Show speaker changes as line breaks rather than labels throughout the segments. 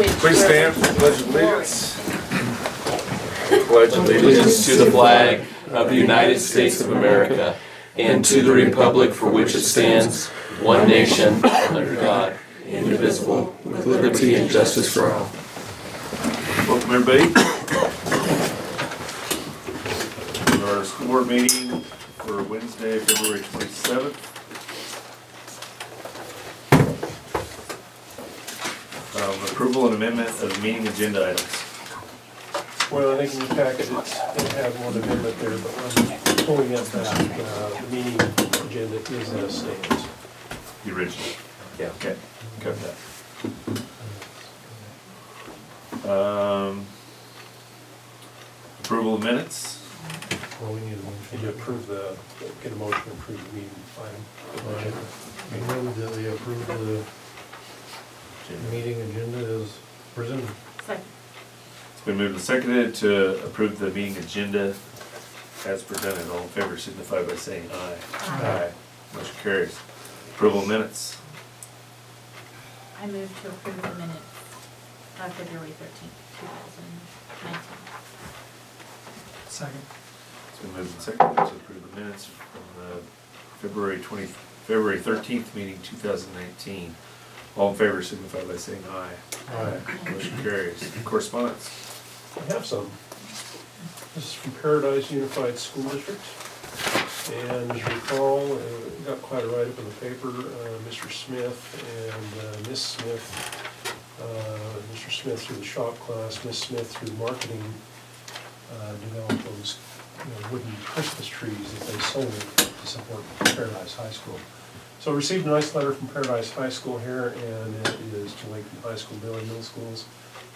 Please stand for the Pledge of Allegiance.
Pledge allegiance to the flag of the United States of America and to the republic for which it stands, one nation, under God, indivisible, with liberty and justice for all.
Welcome everybody to our school board meeting for Wednesday, February 27th. Approval and amendment of the meeting agenda items.
Well, I think in your packet it had one amendment there, but I'm pulling it back. The meeting agenda is as stands.
The original. Yeah. Okay. Got that. Approval of minutes.
Well, we need a motion to approve get a motion to approve the meeting item.
I move that we approve the meeting agenda as presented.
Second.
It's been moved and seconded to approve the meeting agenda as presented. All in favor signify by saying aye.
Aye.
Motion carries. Approval of minutes.
I move to approve the minutes of February 13th, 2019.
Second.
It's been moved and seconded to approve the minutes from the February 13th meeting 2019. All in favor signify by saying aye.
Aye.
Motion carries. Correspondence.
I have some. This is from Paradise Unified School District. And as you recall, it got quite a write-up in the paper. Mr. Smith and Miss Smith, Mr. Smith through the shop class, Miss Smith through marketing, developed those wooden Christmas trees that they sold to support Paradise High School. So I received a nice letter from Paradise High School here, and it is to Lincoln High School, Bailey Middle Schools,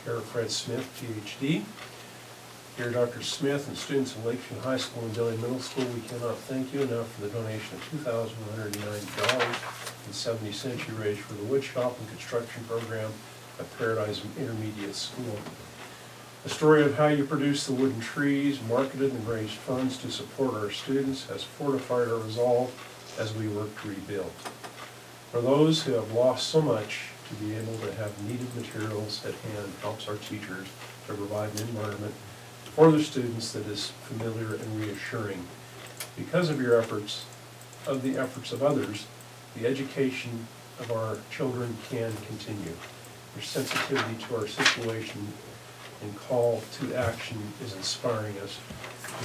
care of Fred Smith, PhD. Dear Dr. Smith and students of Lakeview High School and Bailey Middle School, we cannot thank you enough for the donation of $2,190.70 you raised for the wood shop and construction program at Paradise Intermediate School. The story of how you produced the wooden trees, marketed and raised funds to support our students has fortified our resolve as we work to rebuild. For those who have lost so much, to be able to have needed materials at hand helps our teachers to provide an environment for their students that is familiar and reassuring. Because of your efforts, of the efforts of others, the education of our children can continue. Your sensitivity to our situation and call to action is inspiring us.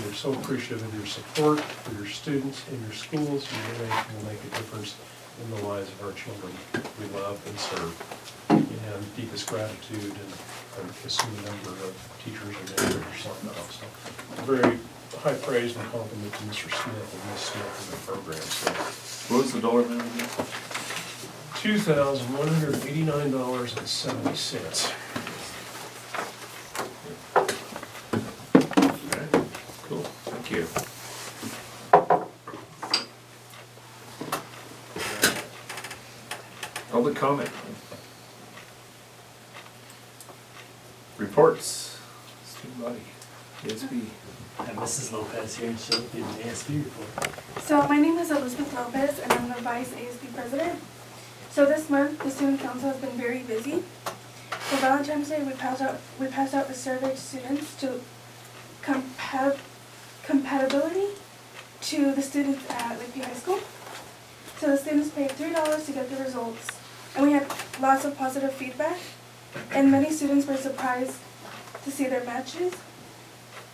We are so appreciative of your support for your students and your schools. Your donation will make a difference in the lives of our children we love and serve. And deepest gratitude, and I assume a number of teachers and educators signed off. So very high praise and compliment to Mr. Smith and Ms. Smith in the program. So
What was the dollar amount again?
$2,189.70.
Okay. Cool. Thank you. Public comment. Reports. Student body. ASB.
I have Mrs. Lopez here, and she'll give an ASB report.
So my name is Elizabeth Lopez, and I'm the Vice ASB President. So this month, the Student Council has been very busy. For Valentine's Day, we passed out a survey to students to compatibility to the students at Lakeview High School. So the students paid $3 to get the results, and we had lots of positive feedback, and many students were surprised to see their matches.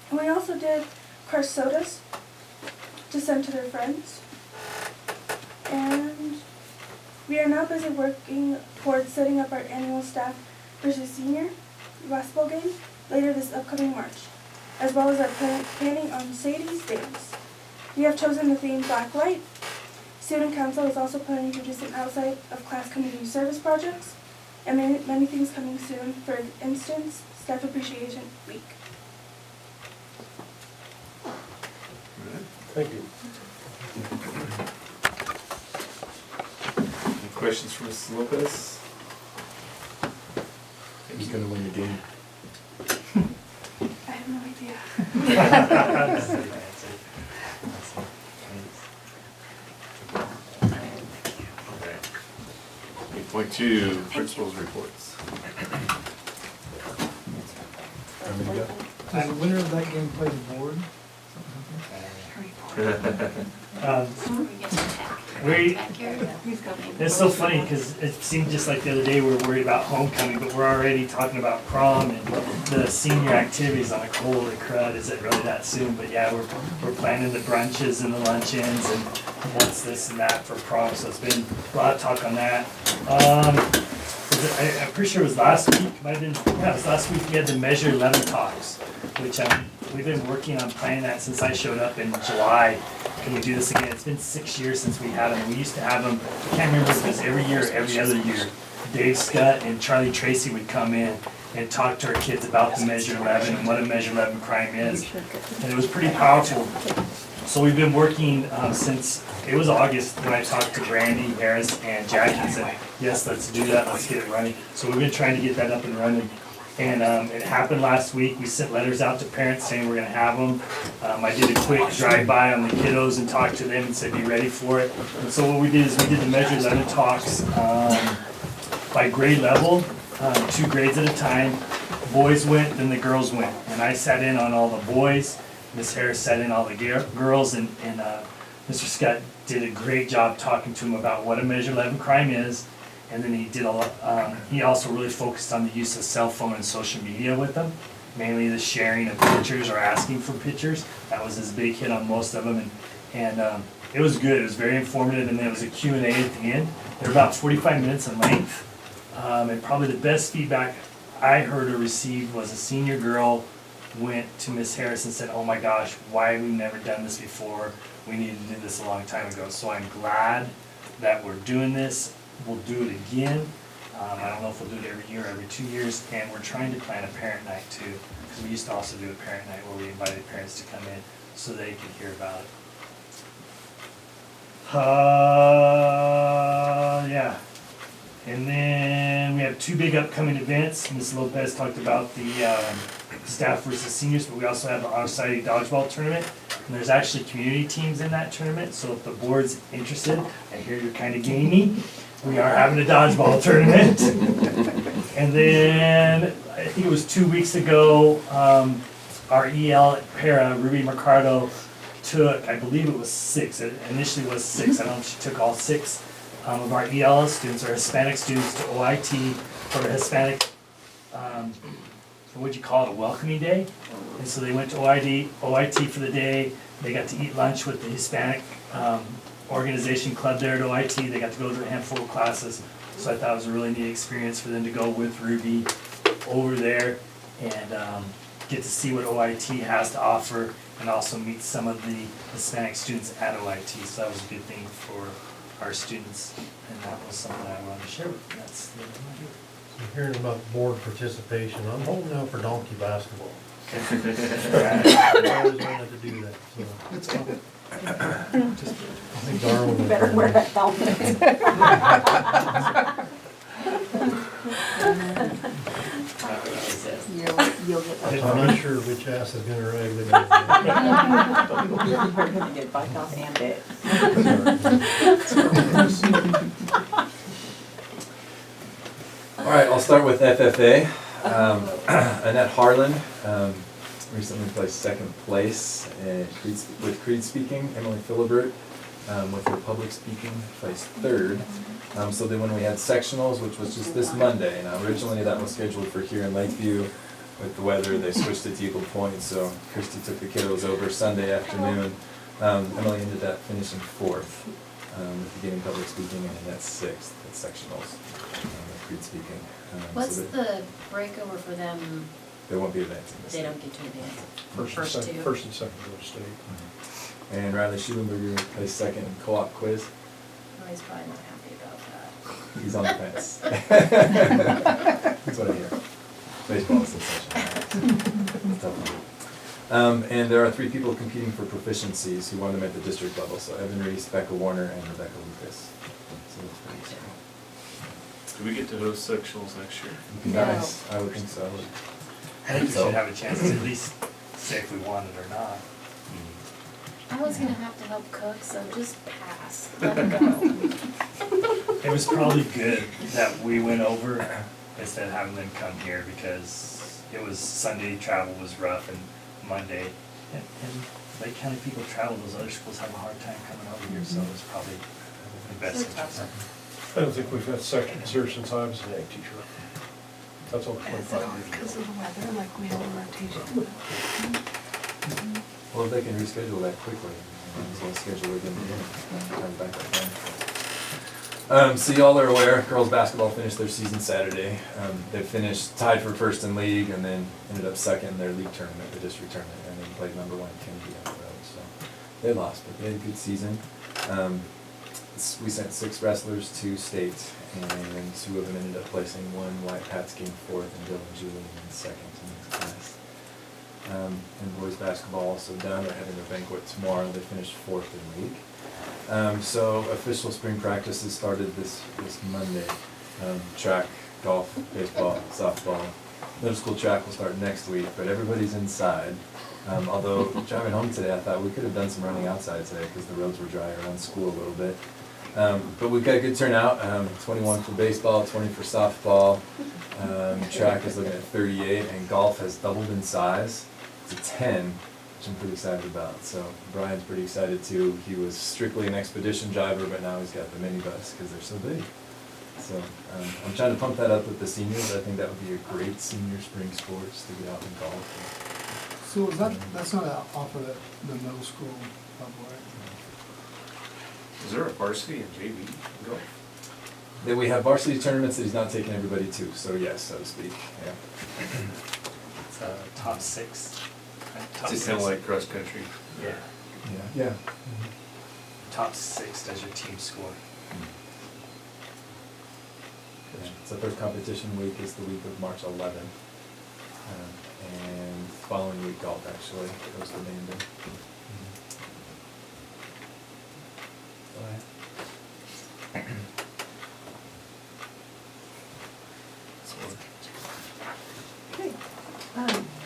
And we also did crushed sodas to send to their friends. And we are now busy working towards setting up our annual staff versus senior basketball game later this upcoming March, as well as our planning on Sadie's days. We have chosen the theme Black Light. Student Council is also planning to do some outside of class community service projects, and many things coming soon. For instance, Staff Appreciation Week.
Thank you.
Any questions for Mrs. Lopez?
Who's gonna win the game?
I have no idea.
That's a good answer.
Okay. 8.2, principals reports.
Does the winner of that game play the board?
It's so funny because it seemed just like the other day we were worried about homecoming, but we're already talking about prom and the senior activities. I'm like, holy crud, is it really that soon? But yeah, we're planning the brunches and the luncheons and what's this and that for prom, so it's been a lot of talk on that. I'm pretty sure it was last week, it was last week we had the Measure 11 talks, which we've been working on planning that since I showed up in July. Can we do this again? It's been 6 years since we had them. We used to have them, I can't remember if it was every year or every other year. Dave Scott and Charlie Tracy would come in and talk to our kids about the Measure 11 and what a Measure 11 crime is. And it was pretty powerful. So we've been working since, it was August when I talked to Brandy, Harris, and Jackie and said, yes, let's do that, let's get it running. So we've been trying to get that up and running. And it happened last week. We sent letters out to parents saying we're gonna have them. I did a quick drive-by on the kiddos and talked to them and said, be ready for it. And so what we did is we did the Measure 11 talks by grade level, 2 grades at a time. Boys went, then the girls went. And I sat in on all the boys. Miss Harris sat in all the girls, and Mr. Scott did a great job talking to them about what a Measure 11 crime is. And then he did a lot, he also really focused on the use of cell phone and social media with them, mainly the sharing of pictures or asking for pictures. That was his big hit on most of them, and it was good. It was very informative, and there was a Q&A at the end. They were about 45 minutes in length, and probably the best feedback I heard or received was a senior girl went to Miss Harris and said, oh my gosh, why have we never done this before? We needed to do this a long time ago. So I'm glad that we're doing this. We'll do it again. I don't know if we'll do it every year or every 2 years, and we're trying to plan a parent night too, because we used to also do a parent night where we invited parents to come in so they could hear about it. Yeah. And then we have 2 big upcoming events. Ms. Lopez talked about the staff versus seniors, but we also have the on-site dodgeball tournament. And there's actually community teams in that tournament, so if the board's interested, I hear you're kind of gamey, we are having a dodgeball tournament. And then, I think it was 2 weeks ago, our EL at Para, Ruby Mercado, took, I believe it was 6, it initially was 6, I don't know if she took all 6 of our EL students, or Hispanic students, to OIT for a Hispanic, what'd you call it, a welcoming day? And so they went to OIT for the day. They got to eat lunch with the Hispanic organization club there at OIT. They got to go to a handful of classes. So I thought it was a really neat experience for them to go with Ruby over there and get to see what OIT has to offer, and also meet some of the Hispanic students at OIT. So that was a good thing for our students, and that was something I wanted to share with you. That's the end of my report.
I'm hearing about board participation. I'm holding out for donkey basketball. I always wanted to do that, so. I think Darwin would.
Better wear a helmet. You'll get
I'm not sure which ass is gonna ride with
You're gonna get bite off and bit.
All right, I'll start with FFA. Annette Harlan recently placed 2nd place with Creed Speaking. Emily Philibert with her public speaking placed 3rd. So then when we had sectionals, which was just this Monday, now originally that was scheduled for here in Lakeview. With the weather, they switched it to Eagle Point, so Christy took the kiddos over Sunday afternoon. Emily ended up finishing 4th with beginning public speaking, and Annette's 6th at sectionals with Creed Speaking.
What's
so
the breakover for them?
they won't be advancing this
They
year.
don't get to advance.
First and second go to state.
And Riley Schulenberger placed 2nd in co-op quiz.
Oh, he's probably not happy about that.
He's on the fence. That's what I hear. Baseball is in session. It's tough one. And there are 3 people competing for proficiencies who won them at the district level. So Evan Reese, Becca Warner, and Rebecca Lucas. So that's pretty exciting.
Do we get to host sectionals next year?
It'd be nice. I would think so.
I think we should have a chance to at least say if we want it or not.
I was gonna have to help cook, so just pass. Let it go.
It was probably good that we went over instead of having them come here because it was Sunday, travel was rough, and Monday. And Lake County people travel, those other schools have a hard time coming over here, so it's probably the best interest.
I don't think we've had sections here since I was an ag teacher. That's over 25 years ago.
Because of the weather, like we have a rotation.
Well, if they can reschedule that quickly, might as well schedule it again. Time back up then. So y'all are aware, girls basketball finished their season Saturday. They finished tied for first in league and then ended up second in their league tournament, the district tournament, and then played number one Kennedy on the road. So they lost, but they had a good season. We sent 6 wrestlers to state, and 2 of them ended up placing. One, White Pats, came 4th, and Dylan Julian in 2nd in his class. And boys basketball also done. They're having a banquet tomorrow. They finished 4th in league. So official spring practices started this Monday. Track, golf, baseball, softball. Middle school track will start next week, but everybody's inside. Although driving home today, I thought we could have done some running outside today because the roads were dry around school a little bit. But we've got a good turnout. 21 for baseball, 20 for softball. Track is looking at 38, and golf has doubled in size to 10, which I'm pretty excited about. So Brian's pretty excited too. He was strictly an expedition driver, but now he's got the minibus because they're so big. So I'm trying to pump that up with the seniors. I think that would be a great senior spring sports to get out and golf.
So is that's not off of the middle school level, right?
Is there a varsity and JV in golf?
Then we have varsity tournaments that he's not taking everybody to, so yes, so to speak, yeah.
It's top 6. Right? Top
It's
6.
kind of like cross country.
Yeah.
Yeah.
Top 6 does your team score.
Yeah. So first competition week is the week of March 11th. And following week golf actually goes to Mandan.
Okay.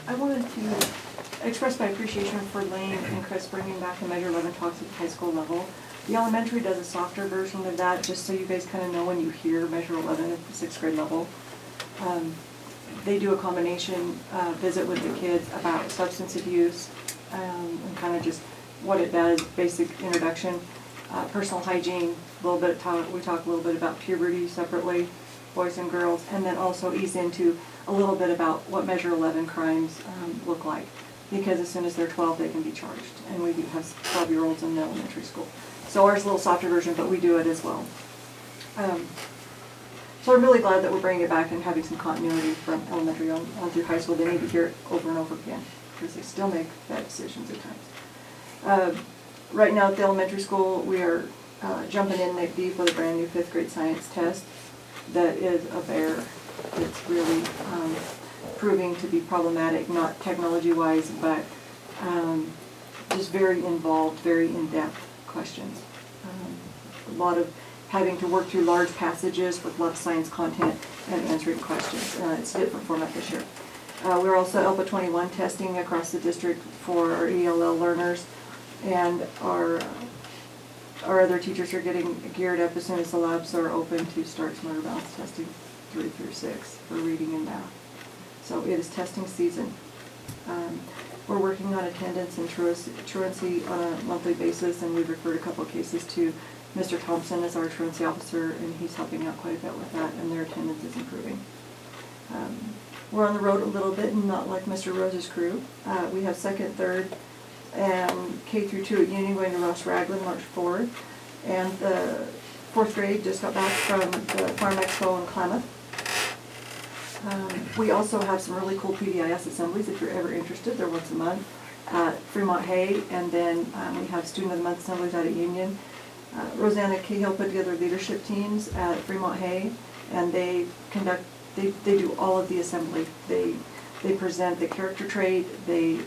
I wanted to express my appreciation for Lane and Chris bringing back the Measure 11 talks at the high school level. The elementary does a softer version of that, just so you guys kind of know when you hear Measure 11 at the 6th grade level. They do a combination visit with the kids about substance abuse and kind of just what it does, basic introduction, personal hygiene, a little bit we talk a little bit about puberty separately, boys and girls, and then also ease into a little bit about what Measure 11 crimes look like. Because as soon as they're 12, they can be charged, and we do have 12-year-olds in the elementary school. So ours is a little softer version, but we do it as well. So I'm really glad that we're bringing it back and having some continuity from elementary on through high school. They need to hear it over and over again, because they still make bad decisions at times. Right now at the elementary school, we are jumping in neck deep with a brand new 5th grade science test that is a bear. It's really proving to be problematic, not technology-wise, but just very involved, very in-depth questions. A lot of having to work through large passages with a lot of science content and answering questions. It's a different format this year. We're also ELPA 21 testing across the district for our ELL learners, and our other teachers are getting geared up as soon as the labs are open to start smarter balance testing 3 through 6 for reading and math. So it is testing season. We're working on attendance and truancy on a monthly basis, and we've referred a couple of cases to Mr. Thompson as our truancy officer, and he's helping out quite a bit with that, and their attendance is improving. We're on the road a little bit, and not like Mr. Rose's crew. We have 2nd, 3rd, and K through 2 at Union going to Ross Raglan March 4th, and the 4th grade just got back from the Farm Expo in Klamath. We also have some really cool PBIS assemblies if you're ever interested. They're once a month at Fremont Hay, and then we have Student of the Month assemblies out at Union. Rosanna Cahill put together leadership teams at Fremont Hay, and they do all of the assembly. They present the character trait, they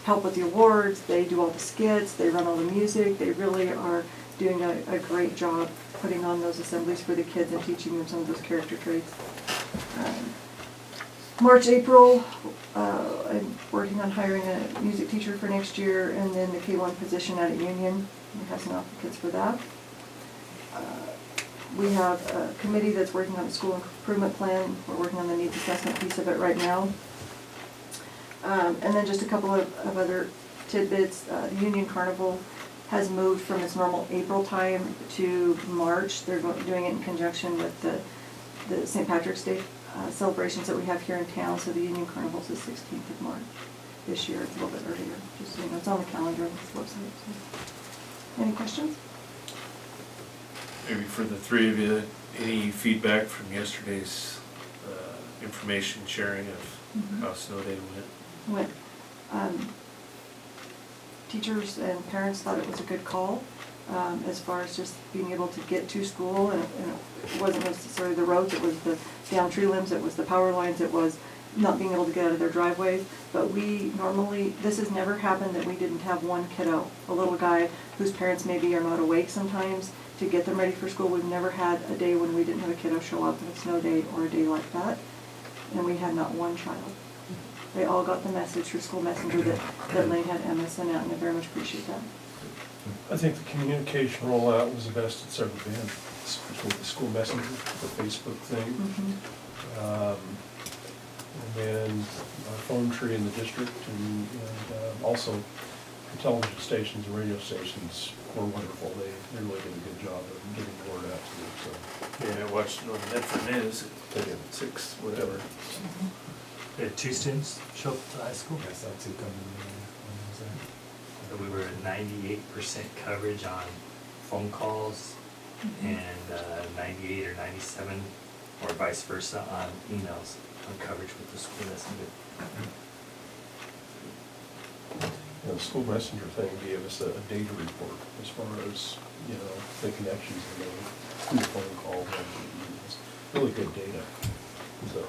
help with the awards, they do all the skits, they run all the music. They really are doing a great job putting on those assemblies for the kids and teaching them some of those character traits. March, April, I'm working on hiring a music teacher for next year, and then the K1 position out at Union. We have some applicants for that. We have a committee that's working on a school improvement plan. We're working on the needs assessment piece of it right now. And then just a couple of other tidbits. The Union Carnival has moved from its normal April time to March. They're doing it in conjunction with the St. Patrick's Day celebrations that we have here in town. So the Union Carnival's the 16th of March this year. It's a little bit earlier. Just so you know, it's on the calendar on this website. So. Any questions?
Maybe for the three of you, any feedback from yesterday's information sharing of how snow day went?
Teachers and parents thought it was a good call as far as just being able to get to school, and it wasn't necessarily the roads, it was the down tree limbs, it was the power lines, it was not being able to get out of their driveways. But we normally, this has never happened that we didn't have one kiddo, a little guy whose parents maybe are not awake sometimes to get them ready for school. We've never had a day when we didn't have a kiddo show up on a snow day or a day like that, and we had not one child. They all got the message through school messenger that Lane had Emma sent out, and I very much appreciate that.
I think the communication rollout was the best it's ever been, especially with the school messenger, the Facebook thing. And then our phone tree in the district, and also the television stations and radio stations were wonderful. They really did a good job of getting the word out to them. So.
Yeah, I watched Northern Medford News at 6, whatever.
We had 2 students show up to the high school.
Yes, that's it coming
So we were at 98% coverage on phone calls and 98 or 97 or vice versa on emails on coverage with the school messenger.
The school messenger thing gave us a data report as far as, the connections they made through the phone calls and emails. Really good data. So.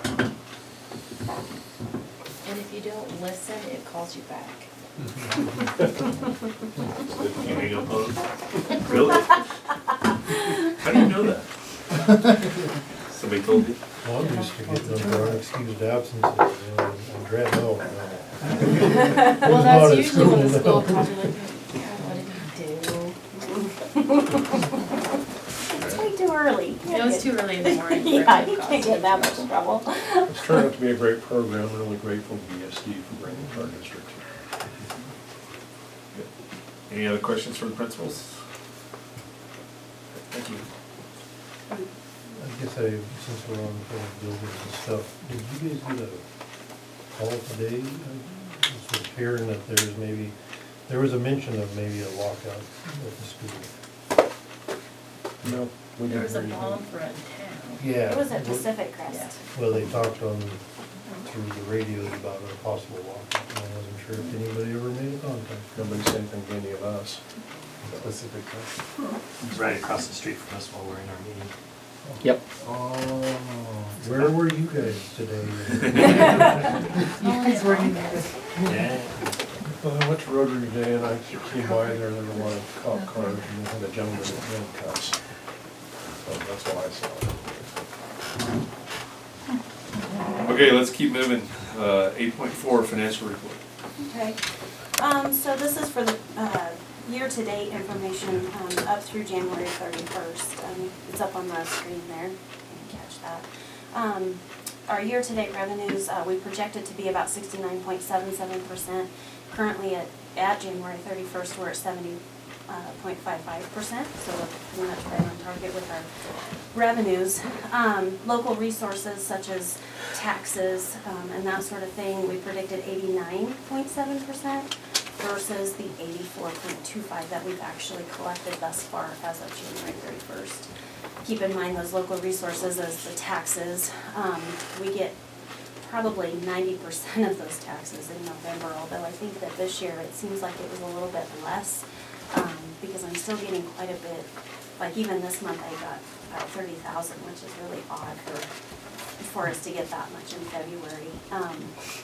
And if you don't listen, it calls you back.
You hang up on them? Really? How do you know that? Somebody told you?
Well, I'm used to getting them for unexcused absences, I'm dreading over now.
Well, that's usually when the school calls you like, what did you do?
It's way too early.
It was too early in the morning.
Yeah, you can't get in that much trouble.
It's turned out to be a great program. I'm really grateful to BSD for bringing it to our district.
Good. Any other questions for the principals? Thank you.
I guess since we're on the buildings and stuff, did you guys get a call today? Just was hearing that there was a mention of maybe a lockout at the school.
No, we
There
didn't
was a
hear
bomb
anything.
threat in town.
Yeah.
It was at Pacific Crest.
Yeah.
Well, they talked through the radios about a possible lockout, and I wasn't sure if anybody ever made a contact.
Nobody said anything to any of us.
Specific.
Right across the street from us while we're in our meeting.
Yep.
Oh.
Where were you guys today?
He's working there.
Yeah.
Well, I went to Rotary today and I came by there were a lot of cop cars and they had a gentleman in handcuffs. So that's why I saw it.
Okay, let's keep moving. 8.4 financial report.
Okay, so this is for the year-to-date information up through January 31st. It's up on the screen there, you can catch that. Our year-to-date revenues, we projected to be about 69.77%. Currently at January 31st, we're at 70.55%, so we're pretty much right on target with our revenues. Local resources such as taxes and that sort of thing, we predicted 89.7% versus the 84.25 that we've actually collected thus far as of January 31st. Keep in mind those local resources as the taxes. We get probably 90% of those taxes in November, although I think that this year it seems like it was a little bit less because I'm still getting quite a bit. Like even this month I got about 30,000, which is really odd for us to get that much in February.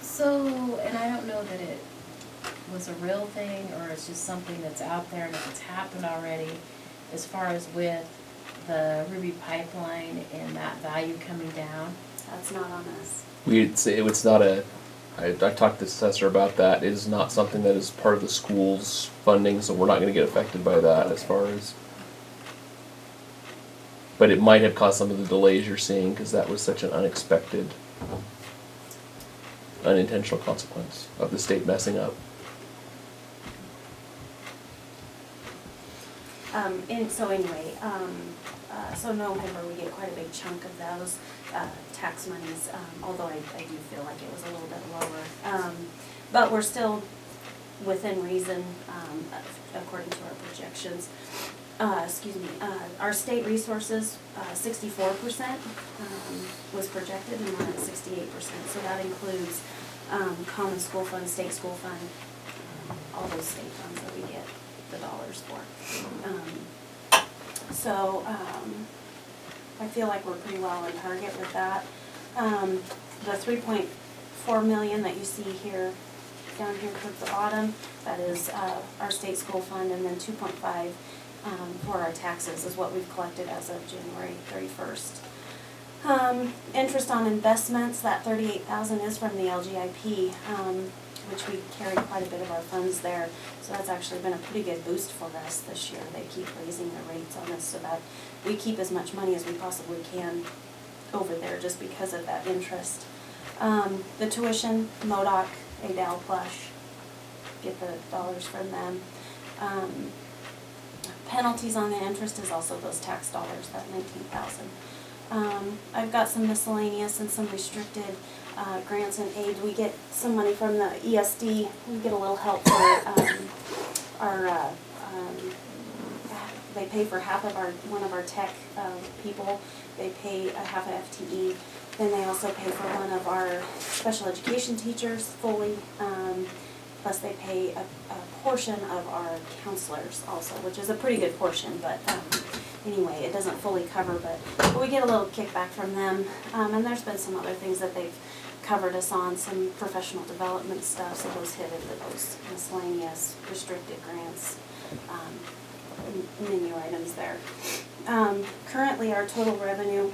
So, and I don't know that it was a real thing or it's just something that's out there and if it's happened already, as far as with the Ruby pipeline and that value coming down.
That's not on us.
We'd say it's not I talked to the assessor about that. It is not something that is part of the school's funding, so we're not going to get affected by that as far as. But it might have caused some of the delays you're seeing, because that was such an unexpected, unintentional consequence of the state messing up.
So November, we get quite a big chunk of those tax monies, although I do feel like it was a little bit lower. But we're still within reason, according to our projections. Our state resources, 64% was projected, and we're at 68%. So that includes common school fund, state school fund, all those state funds that we get the dollars for. I feel like we're pretty well on target with that. The 3.4 million that you see here, down here towards the bottom, that is our state school fund, and then 2.5 for our taxes is what we've collected as of January 31st. Interest on investments, that 38,000 is from the LGIP, which we carry quite a bit of our funds there. So that's actually been a pretty good boost for us this year. They keep raising their rates on us so that we keep as much money as we possibly can over there just because of that interest. The tuition, MODOC, ADAL Plush, get the dollars from them. Penalties on the interest is also those tax dollars, that 19,000. I've got some miscellaneous and some restricted grants and aid. We get some money from the ESD. We get a little help for our, they pay for half of one of our tech people. They pay a half of FTE. Then they also pay for one of our special education teachers fully. Plus they pay a portion of our counselors also, which is a pretty good portion, but anyway, it doesn't fully cover, but we get a little kickback from them. And there's been some other things that they've covered us on, some professional development stuff, so those hit into those miscellaneous restricted grants, menu items there. Currently, our total revenue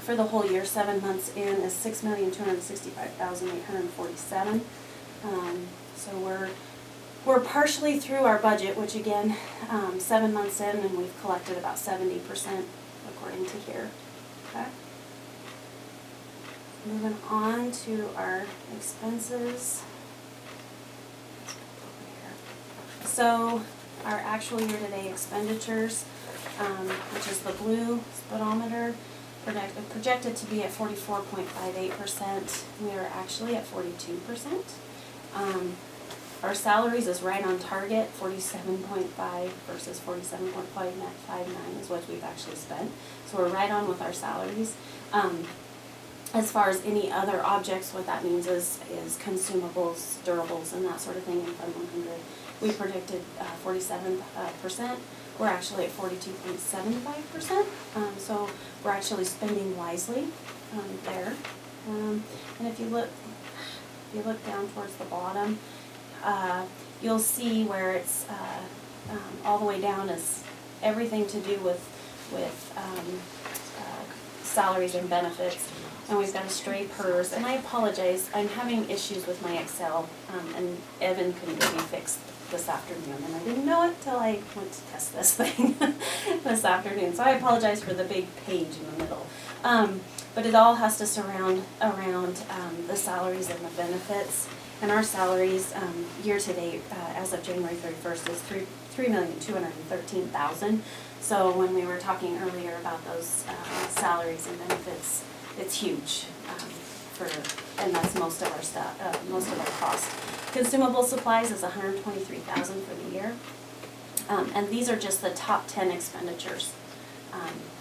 for the whole year, 7 months in, is $6,265,847. So we're partially through our budget, which again, 7 months in, and we've collected about 70% according to here. Okay. Moving on to our expenses. So our actual year-to-date expenditures, which is the blue speedometer, projected to be at 44.58%. We are actually at 42%. Our salaries is right on target, 47.5 versus 47.59 is what we've actually spent. So we're right on with our salaries. As far as any other objects, what that means is consumables, durables, and that sort of thing in Fund 100. We predicted 47%. We're actually at 42.75%. So we're actually spending wisely there. And if you look down towards the bottom, you'll see where it's all the way down is everything to do with salaries and benefits. And we've got a stray PERS. And I apologize, I'm having issues with my Excel, and Evan couldn't get me fixed this afternoon, and I didn't know it till I went to test this thing this afternoon. So I apologize for the big page in the middle. But it all has to surround around the salaries and the benefits. And our salaries year-to-date, as of January 31st, is $3,213,000. So when we were talking earlier about those salaries and benefits, it's huge, and that's most of our stuff, most of our cost. Consumable supplies is $123,000 for the year, and these are just the top 10 expenditures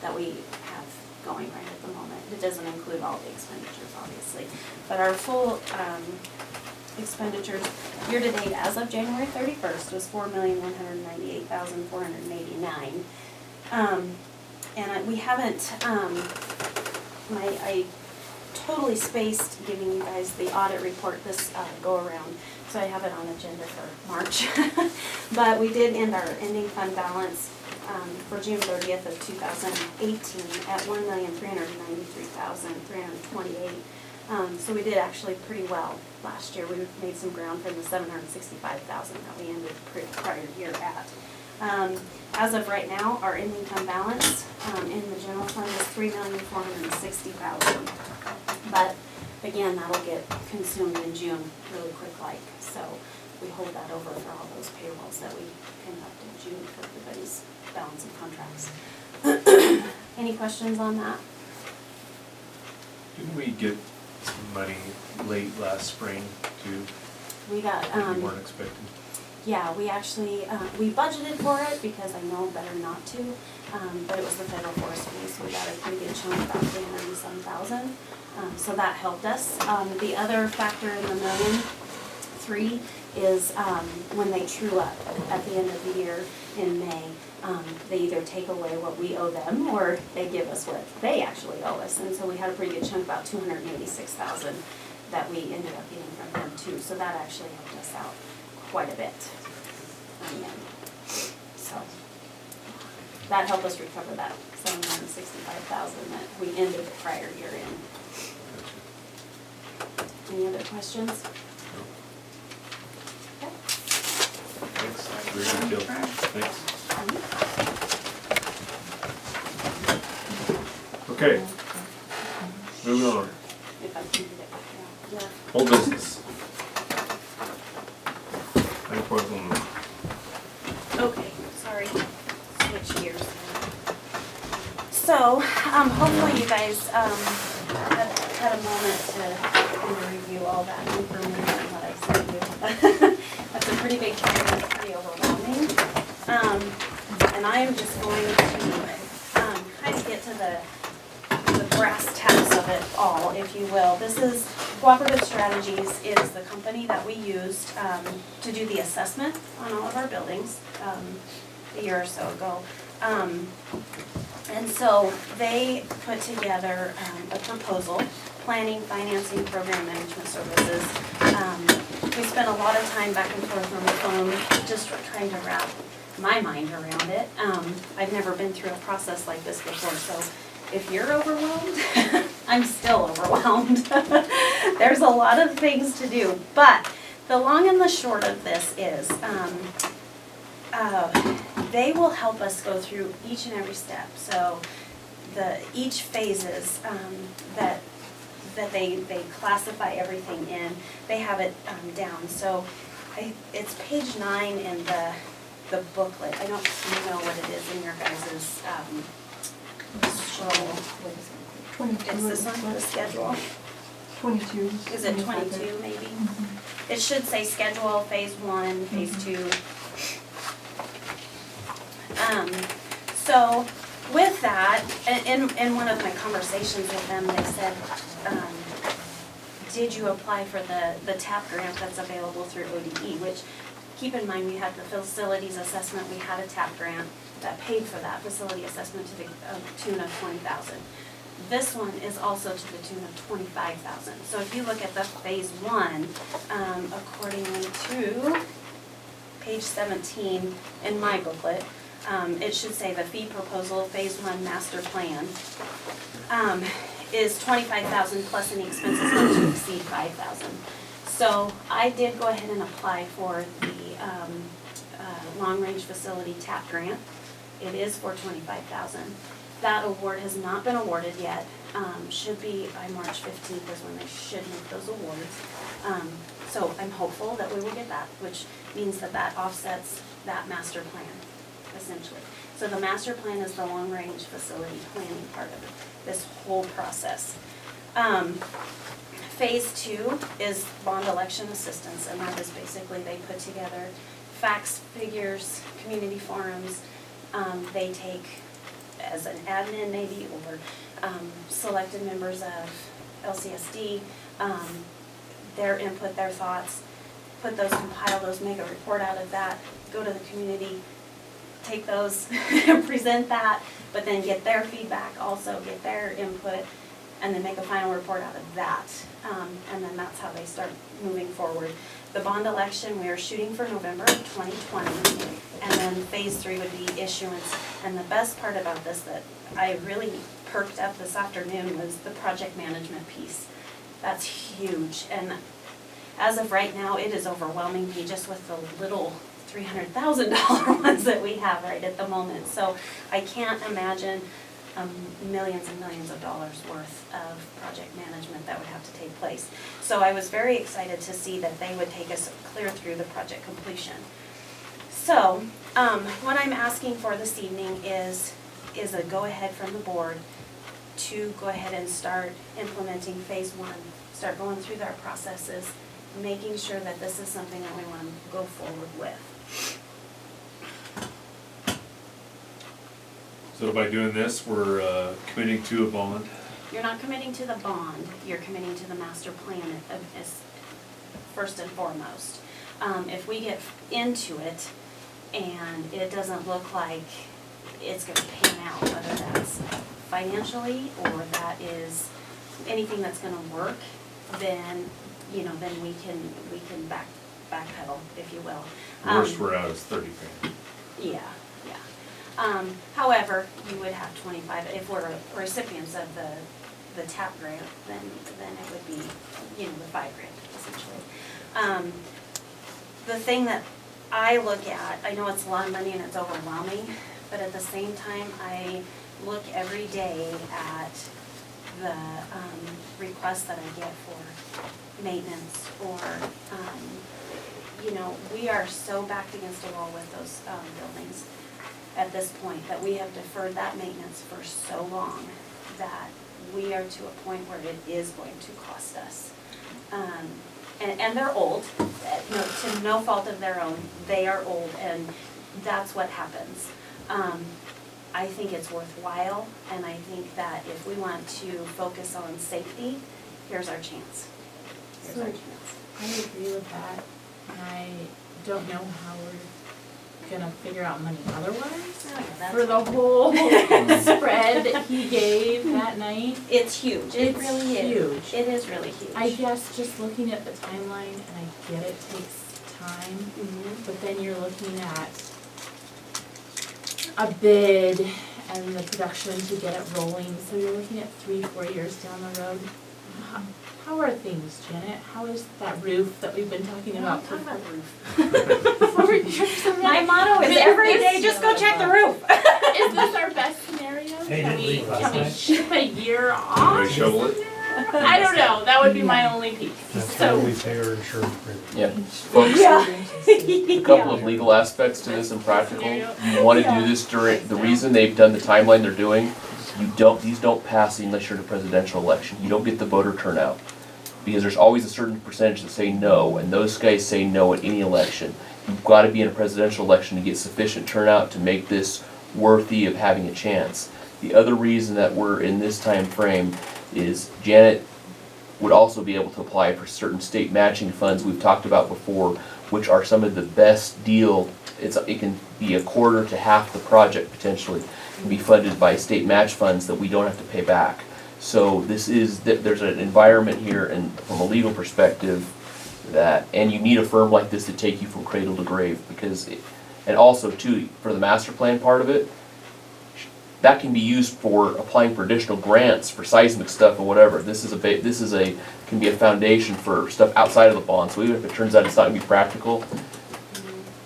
that we have going right at the moment. It doesn't include all the expenditures, obviously, but our full expenditures year-to-date as of January 31st was $4,198,489, and we haven't. I totally spaced giving you guys the audit report this go around, so I have it on agenda for March. But we did end our ending fund balance for June 30th of 2018 at $1,393,328. So we did actually pretty well last year. We made some ground from the $765,000 that we ended the prior year at. As of right now, our ending fund balance in the general fund is $3,460,000. But again, that'll get consumed in June really quick like. So we hold that over for all those payrolls that we conduct in June for everybody's balance of contracts. Any questions on that?
Didn't we get some money late last spring too?
We got,
that we weren't expecting?
yeah, we actually, we budgeted for it because I know better not to, but it was the federal forest fee, so we got a pretty good chunk, about $307,000. So that helped us. The other factor in the $1,000,003 is when they true up at the end of the year in May. They either take away what we owe them or they give us what they actually owe us. And so we had a pretty good chunk, about $286,000 that we ended up getting from them too. So that actually helped us out quite a bit in the end. So that helped us recover that $765,000 that we ended the prior year in. Any other questions? Okay.
Thanks, very good deal. Thanks. Okay, moving on.
If I can get it back out. Yeah.
Old business. 9.1.
Okay, sorry, switch gears. So, hopefully you guys, had a moment to review all that information that I sent you. That's a pretty big chunk, and it's pretty overwhelming. And I am just going to, kind of get to the brass tacks of it all, if you will. This is, Cooperative Strategies is the company that we used to do the assessment on all of our buildings a year or so ago. And so they put together a proposal, planning, financing, program management services. We spent a lot of time back and forth on the phone just trying to wrap my mind around it. I've never been through a process like this before, so if you're overwhelmed, I'm still overwhelmed. There's a lot of things to do, but the long and the short of this is they will help us go through each and every step. So each phases that they classify everything in, they have it down. So it's page 9 in the booklet. I don't know what it is in your guys' scroll.
22.
It's this one, the schedule.
22.
Is it 22 maybe? It should say schedule, phase 1, phase 2. So with that, in one of my conversations with them, they said, did you apply for the TAP grant that's available through ODE, which, keep in mind, we had the facilities assessment, we had a TAP grant that paid for that facility assessment to the tune of $20,000. This one is also to the tune of $25,000. So if you look at the phase 1, accordingly to page 17 in my booklet, it should say the fee proposal, phase 1 master plan, is $25,000 plus any expenses not to exceed $5,000. So I did go ahead and apply for the long-range facility TAP grant. It is for $25,000. That award has not been awarded yet. Should be by March 15th is when they should make those awards. So I'm hopeful that we will get that, which means that offsets that master plan, essentially. So the master plan is the long-range facility planning part of this whole process. Phase 2 is bond election assistance, and that is basically they put together facts, figures, community forums. They take as an admin maybe, or selected members of LCSD, their input, their thoughts, compile those, make a report out of that, go to the community, take those, present that, but then get their feedback also, get their input, and then make a final report out of that. And then that's how they start moving forward. The bond election, we are shooting for November of 2020, and then phase 3 would be issuance. And the best part about this that I really perked up this afternoon was the project management piece. That's huge, and as of right now, it is overwhelming me just with the little $300,000 ones that we have right at the moment. So I can't imagine millions and millions of dollars worth of project management that would have to take place. So I was very excited to see that they would take us clear through the project completion. So what I'm asking for this evening is a go-ahead from the board to go ahead and start implementing phase one, start going through our processes, making sure that this is something that we want to go forward with.
So by doing this, we're committing to a bond.
You're not committing to the bond, you're committing to the master plan as first and foremost. If we get into it and it doesn't look like it's gonna pan out, whether that's financially or that is anything that's gonna work, then, you know, then we can backpedal, if you will.
Worst we're out is 30 grand.
Yeah, yeah. However, you would have 25, if we're recipients of the TAP grant, then it would be, you know, the 5 grand essentially. The thing that I look at, I know it's a lot of money and it's overwhelming, but at the same time, I look every day at the requests that I get for maintenance or, you know, we are so backed against a wall with those buildings at this point that we have deferred that maintenance for so long that we are to a point where it is going to cost us. And they're old, to no fault of their own, they are old and that's what happens. I think it's worthwhile and I think that if we want to focus on safety, here's our chance. Here's our chance.
I agree with that, and I don't know how we're gonna figure out money otherwise for the whole spread that he gave that night.
It's huge, it really is.
Huge.
It is really huge.
I guess just looking at the timeline, and I get it takes time, but then you're looking at a bid and the production to get it rolling, so you're looking at 3-4 years down the road. How are things, Janet? How is that roof that we've been talking about for
Talk about the roof.
4 years?
My motto is every day, just go check the roof.
Is this our best scenario?
Hey,
Can
didn't leak last
we
night.
ship a year
Can
off?
we shovel it?
I don't know, that would be my only piece.
That's
So,
why we pay our insurance premium.
Yeah, folks, a couple of legal aspects to this and practical. You wanna do this during, the reason they've done the timeline they're doing, these don't pass unless you're in a presidential election. You don't get the voter turnout. Because there's always a certain percentage that say no, and those guys say no at any election. You've gotta be in a presidential election to get sufficient turnout to make this worthy of having a chance. The other reason that we're in this time frame is Janet would also be able to apply for certain state matching funds we've talked about before, which are some of the best deal. It can be a quarter to half the project potentially, can be funded by state match funds that we don't have to pay back. So there's an environment here and from a legal perspective that, and you need a firm like this to take you from cradle to grave and also too, for the master plan part of it, that can be used for applying for additional grants for seismic stuff and whatever. This can be a foundation for stuff outside of the bond. So even if it turns out it's not gonna be practical,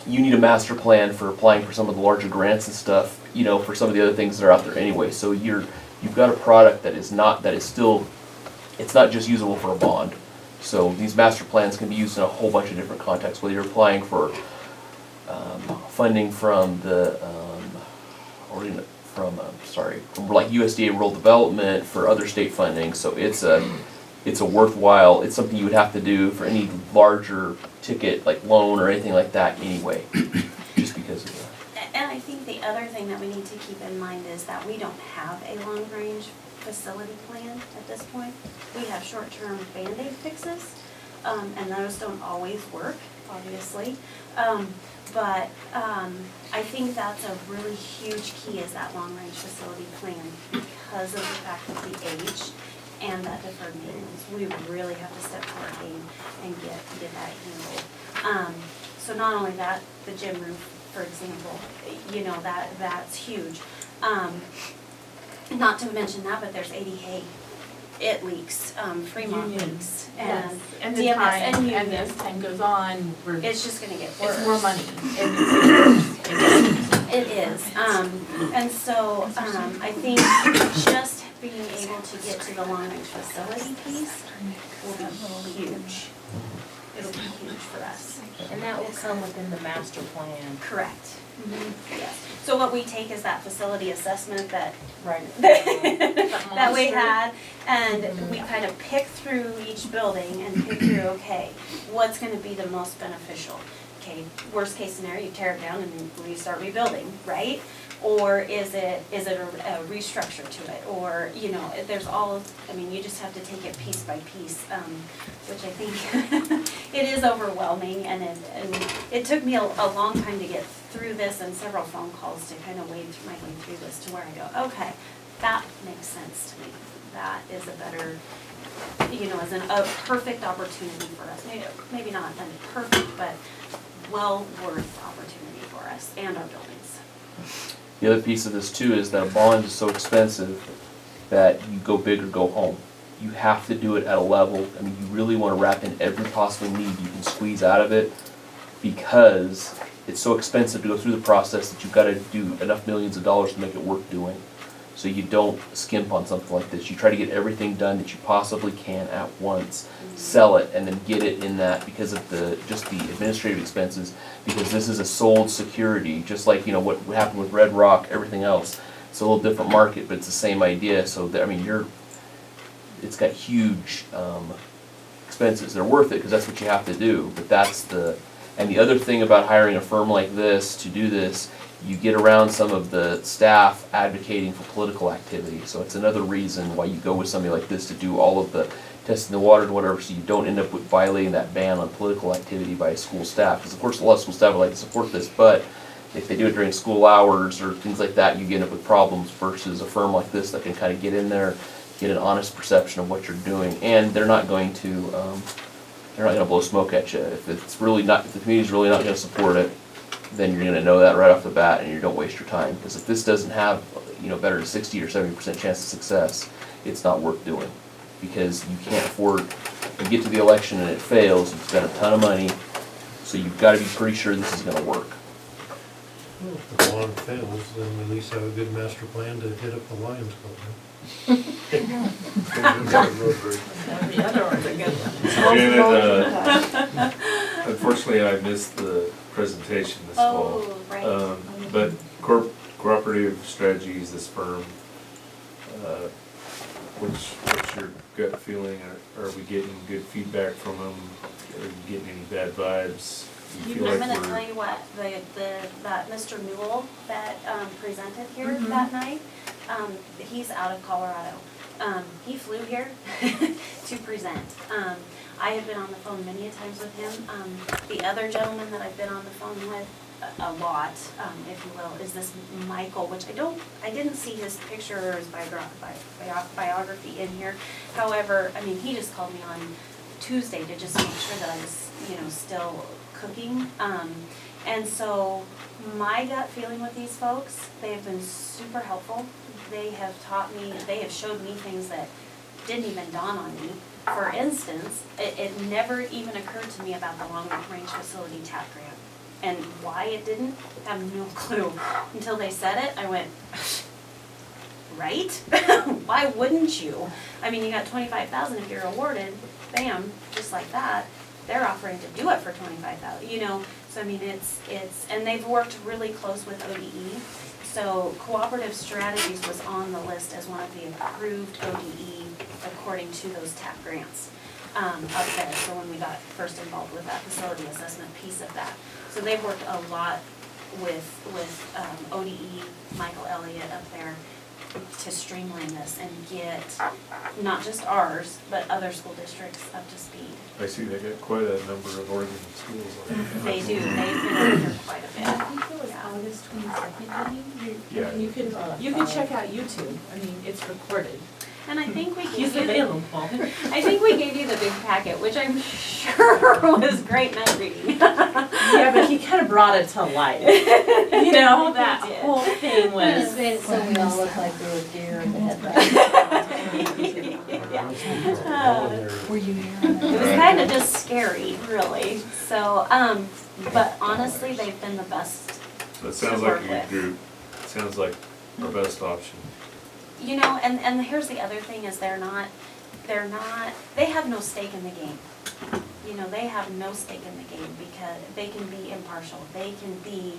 you need a master plan for applying for some of the larger grants and stuff, you know, for some of the other things that are out there anyway. So you've got a product it's not just usable for a bond. So these master plans can be used in a whole bunch of different contexts, whether you're applying for funding from from like USDA rural development for other state funding. So it's a worthwhile, it's something you would have to do for any larger ticket like loan or anything like that anyway, just because of that.
And I think the other thing that we need to keep in mind is that we don't have a long-range facility plan at this point. We have short-term Band-Aid fixes, and those don't always work, obviously. But I think that's a really huge key is that long-range facility plan because of the fact of the age and that deferred maintenance. We really have to step to our game and get that handled. So not only that, the gym roof, for example, you know, that's huge. Not to mention that, but there's 80 hay it leaks, Fremont
Union.
leaks,
Yes,
and
and the
DMS
time,
and
and
Union.
as time goes on,
It's just gonna get worse.
it's more money, and it's getting worse.
It is, and so, I think just being able to get to the long range facility piece will be huge. It'll be huge for us.
And that will come within the master plan.
Correct. Yes. So what we take is that facility assessment that,
Right.
that we had, and we kind of pick through each building and pick through, okay, what's gonna be the most beneficial? Okay, worst case scenario, you tear it down and restart rebuilding, right? Or is it a restructure to it? Or, you know, there's all, I mean, you just have to take it piece by piece, which I think it is overwhelming, and it took me a long time to get through this and several phone calls to kind of wade my way through this to where I go, okay, that makes sense to me. That is a better, you know, as a perfect opportunity for us. Maybe not a perfect, but well worth opportunity for us and our buildings.
The other piece of this too is that a bond is so expensive that you go big or go home. You have to do it at a level, I mean, you really want to wrap in every possible need you can squeeze out of it, because it's so expensive to go through the process that you've got to do enough millions of dollars to make it worth doing. So you don't skimp on something like this. You try to get everything done that you possibly can at once, sell it, and then get it in that because of just the administrative expenses, because this is a sold security, just like, you know, what happened with Red Rock, everything else. It's a little different market, but it's the same idea. So, I mean, it's got huge expenses. They're worth it because that's what you have to do, but and the other thing about hiring a firm like this to do this, you get around some of the staff advocating for political activity. So it's another reason why you go with somebody like this to do all of the testing the water and whatever, so you don't end up with violating that ban on political activity by school staff. Because of course a lot of school staff would like to support this, but if they do it during school hours or things like that, you end up with problems versus a firm like this that can kind of get in there, get an honest perception of what you're doing, and they're not going to blow smoke at you. If the community's really not going to support it, then you're going to know that right off the bat, and you don't waste your time. Because if this doesn't have, you know, better than 60 or 70% chance of success, it's not worth doing. Because you can't afford, you get to the election and it fails, you've spent a ton of money, so you've got to be pretty sure this is going to work.
Well, if the bond fails, then we at least have a good master plan to hit up the Lions Club.
The other one's a good one.
Janet, unfortunately, I missed the presentation this fall.
Oh, right.
But Cooperative Strategies, this firm, what's your gut feeling? Are we getting good feedback from them? Are you getting any bad vibes? Do you feel
I'm
like
gonna
we're-
tell you what, that Mr. Newell that presented here
Mhm.
that night, he's out of Colorado. He flew here to present. I have been on the phone many a times with him. The other gentleman that I've been on the phone with a lot, if you will, is this Michael, which I didn't see his picture or his biography in here. However, I mean, he just called me on Tuesday to just make sure that I was, you know, still cooking. And so my gut feeling with these folks, they have been super helpful. They have taught me, they have showed me things that didn't even dawn on me. For instance, it never even occurred to me about the long range facility TAP grant. And why it didn't, have no clue. Until they said it, I went, right? Why wouldn't you? I mean, you got 25,000 if you're awarded, bam, just like that. They're offering to do it for 25,000, you know? So I mean, and they've worked really close with ODE. So Cooperative Strategies was on the list as one of the approved ODE according to those TAP grants up there. So when we got first involved with that facility assessment piece of that. So they've worked a lot with ODE, Michael Elliott up there to streamline this and get not just ours, but other school districts up to speed.
I see they got quite a number of Oregon schools on it.
They do, they've been over here quite a bit.
I think it was August 22nd meeting.
Yeah.
You can check out YouTube. I mean, it's recorded.
And I think we
He's
gave you,
available.
I think we gave you the big packet, which I'm sure was great night reading.
Yeah, but he kind of brought it to life. You know, that
He did.
whole thing
We just
was.
made it so we all look like we were deer in the headlights.
Yeah.
Were you here?
It was kind of just scary, really. So, but honestly, they've been the best.
So it sounds
To
like
work
a good
with.
group. It sounds like our best option.
You know, and here's the other thing is they have no stake in the game. You know, they have no stake in the game because they can be impartial. They can be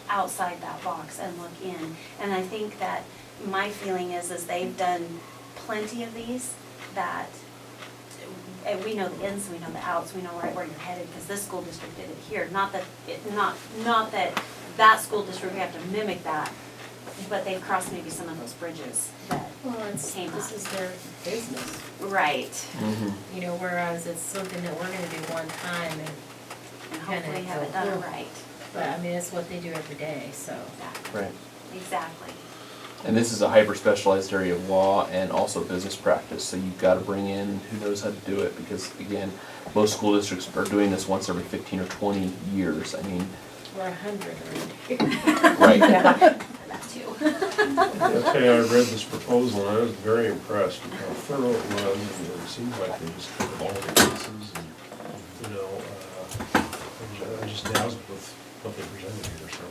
outside that box and look in. And I think that my feeling is they've done plenty of these that and we know the ins, we know the outs, we know right where you're headed because this school district did it here. Not that that school district, we have to mimic that, but they've crossed maybe some of those bridges that came up.
This is their business,
Right.
you know, whereas it's something that we're gonna do one time and
And hopefully have it done right.
but I mean, it's what they do every day, so.
Exactly.
Right.
Exactly.
And this is a hyper-specialized area of law and also business practice, so you've got to bring in who knows how to do it, because again, most school districts are doing this once every 15 or 20 years. I mean,
We're 100 already.
right.
That too.
I'll tell you, I read this proposal and I was very impressed with how thorough it was, and it seems like they just covered all the cases, and, you know, I'm just dazzled with what they presented here, so.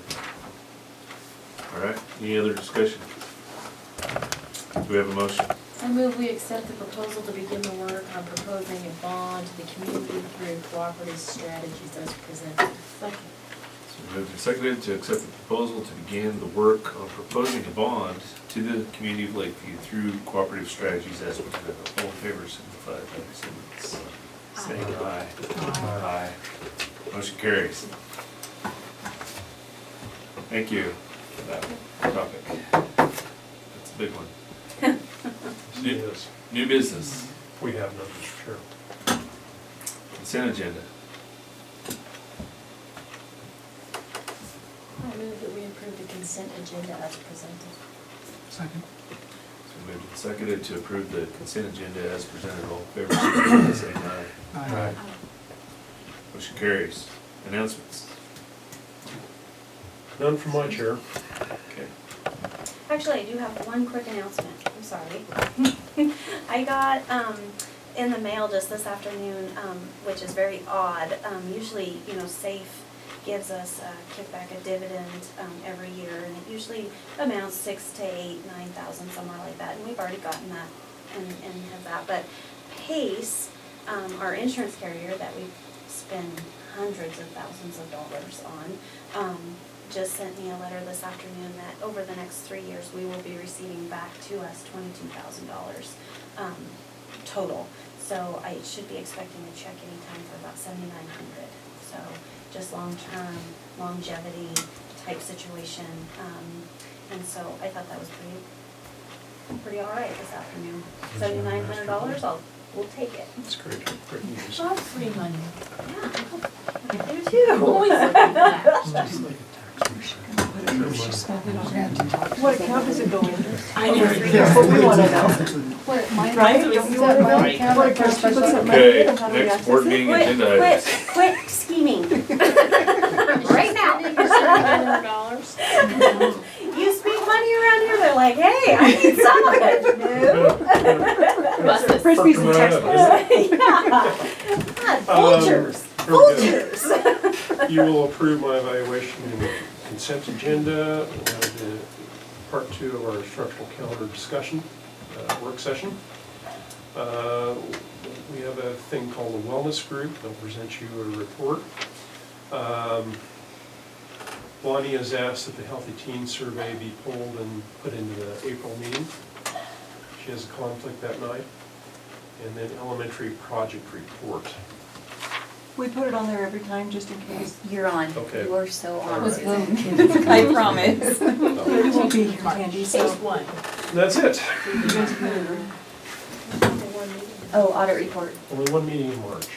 All right, any other discussion? Do we have a motion?
I move we accept the proposal to begin the work on proposing a bond to the community through cooperative strategies as presented. Second.
So moved and seconded to accept the proposal to begin the work on proposing a bond to the community of Lakeview through cooperative strategies as presented. All in favor, signify by saying aye. Aye. Motion carries. Thank you for that topic. That's a big one.
Yes,
New business,
we have none, Mr. Chair.
consent agenda.
I move that we approve the consent agenda as presented.
Second.
So moved and seconded to approve the consent agenda as presented. All in favor, signify by saying aye.
Aye.
Motion carries. Announcements.
None from my chair.
Okay.
Actually, I do have one quick announcement. I'm sorry. I got in the mail just this afternoon, which is very odd. Usually, you know, SAFE gives us a kickback, a dividend every year, and it usually amounts 6,000 to 8,000, 9,000, somewhere like that. And we've already gotten that and have that. But PACE, our insurance carrier that we spend hundreds of thousands of dollars on, just sent me a letter this afternoon that over the next 3 years, we will be receiving back to us $22,000 total. So I should be expecting a check anytime for about $7,900. So just long-term longevity type situation. And so I thought that was pretty all right this afternoon. $7,900, we'll take it.
That's great, great news.
Love free money.
Yeah, I do too.
Always looking at that.
What account does it go in?
I know.
That's what we wanna know. Right?
So
Don't you wanna know?
Right.
What account she puts that money
Okay,
in and how do we
next
access
board
it?
meeting agenda items.
Quit scheming. Right now.
$700?
You speak money around here, they're like, hey, I need some of it. No.
Frisbees and textbooks.
Yeah. God, Vultures,
Here we go.
vultures.
You will approve my evaluation and consent agenda. We'll have the part 2 of our instructional calendar discussion, work session. We have a thing called the wellness group. They'll present you a report. Bonnie has asked that the Healthy Teen Survey be pulled and put into the April meeting. She has a conflict that night. And then elementary project report.
We put it on there every time just in case.
You're on.
Okay.
You are so
All
on.
right.
Susan. I promise.
It won't be here, Candy, so.
Stage one.
That's it.
Oh, audit report.
Only one meeting in March.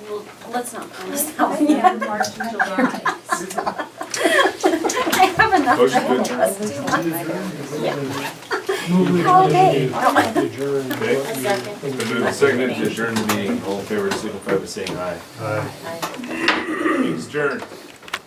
Well, let's not promise that one
Yeah,
yet.
March and July.
I have enough.
Motion to adjourn.
Okay.
Adjourn.
Okay.
Second.
Been moved and seconded to adjourn the meeting. All in favor, signify by saying aye.
Aye.
Meeting's adjourned.